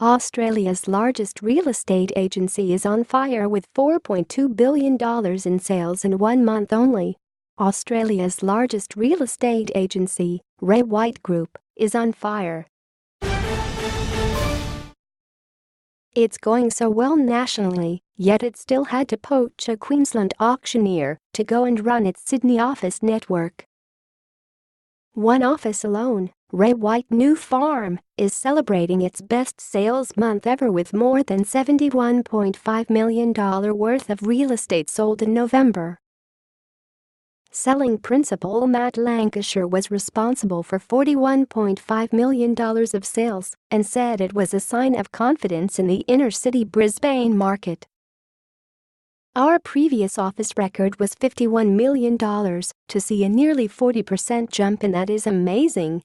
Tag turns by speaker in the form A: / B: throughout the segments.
A: Australia's largest real estate agency is on fire with $4.2 billion in sales in 1 month only. Australia's largest real estate agency, Ray White Group, is on fire. It's going so well nationally, yet it still had to poach a Queensland auctioneer to go and run its Sydney office network. One office alone, Ray White New Farm, is celebrating its best sales month ever with more than $71.5 million worth of real estate sold in November. Selling principal Matt Lancashire was responsible for $41.5 million of sales and said it was a sign of confidence in the inner-city Brisbane market. Our previous office record was $51 million. To see a nearly 40% jump in that is amazing.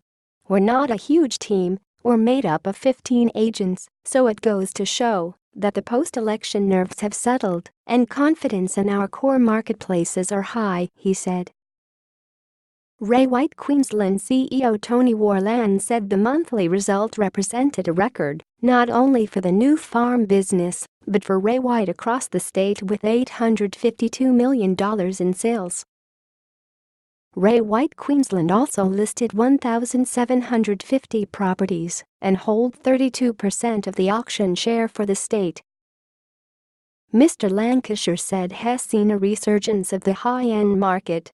A: We're not a huge team, we're made up of 15 agents, so it goes to show that the post-election nerves have settled and confidence in our core marketplaces are high, he said. Ray White Queensland CEO Tony Worland said the monthly result represented a record, not only for the New Farm business, but for Ray White across the state with $852 million in sales. Ray White Queensland also listed 1,750 properties and hold 32% of the auction share for the state. Mr. Lancashire said has seen a resurgence of the high-end market.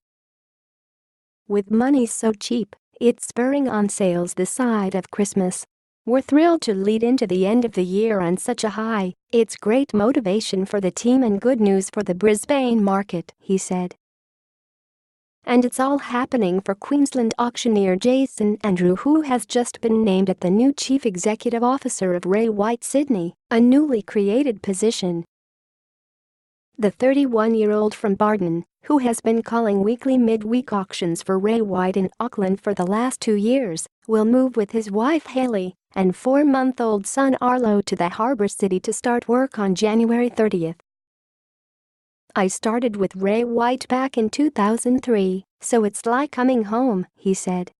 A: With money so cheap, it's spurring on sales this side of Christmas. We're thrilled to lead into the end of the year on such a high. It's great motivation for the team and good news for the Brisbane market, he said. And it's all happening for Queensland auctioneer Jason Andrew, who has just been named as the new Chief Executive Officer of Ray White Sydney, a newly created position. The 31-year-old from Barton, who has been calling weekly midweek auctions for Ray White in Auckland for the last 2 years, will move with his wife Hayley and 4-month-old son Arlo to the harbour city to start work on January 30th. I started with Ray White back in 2003, so it's like coming home, he said.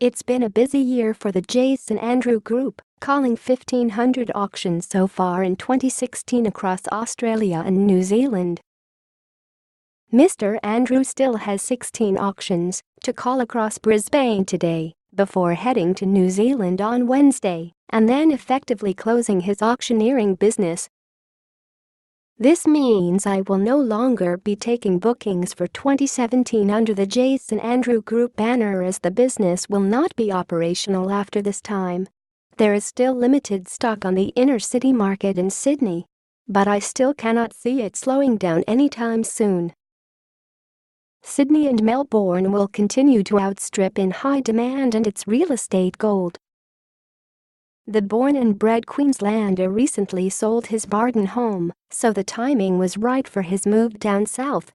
A: It's been a busy year for the Jason Andrew Group, calling 1,500 auctions so far in 2016 across Australia and New Zealand. Mr. Andrew still has 16 auctions to call across Brisbane today, before heading to New Zealand on Wednesday, and then effectively closing his auctioneering business. This means I will no longer be taking bookings for 2017 under the Jason Andrew Group banner, as the business will not be operational after this time. There is still limited stock on the inner-city market in Sydney, but I still cannot see it slowing down anytime soon. Sydney and Melbourne will continue to outstrip in high demand and it's real estate gold. The born and bred Queenslander recently sold his Barton home, so the timing was right for his move down south.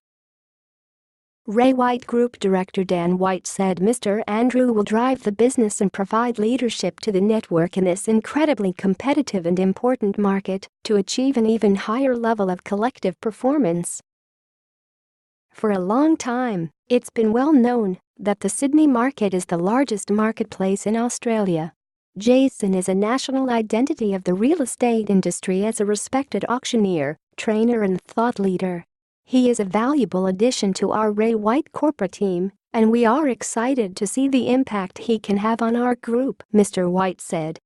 A: Ray White Group Director Dan White said Mr. Andrew will drive the business and provide leadership to the network in this incredibly competitive and important market to achieve an even higher level of collective performance. For a long time, it's been well known that the Sydney market is the largest marketplace in Australia. Jason is a national identity of the real estate industry as a respected auctioneer, trainer and thought leader. He is a valuable addition to our Ray White corporate team, and we are excited to see the impact he can have on our group, Mr. White said.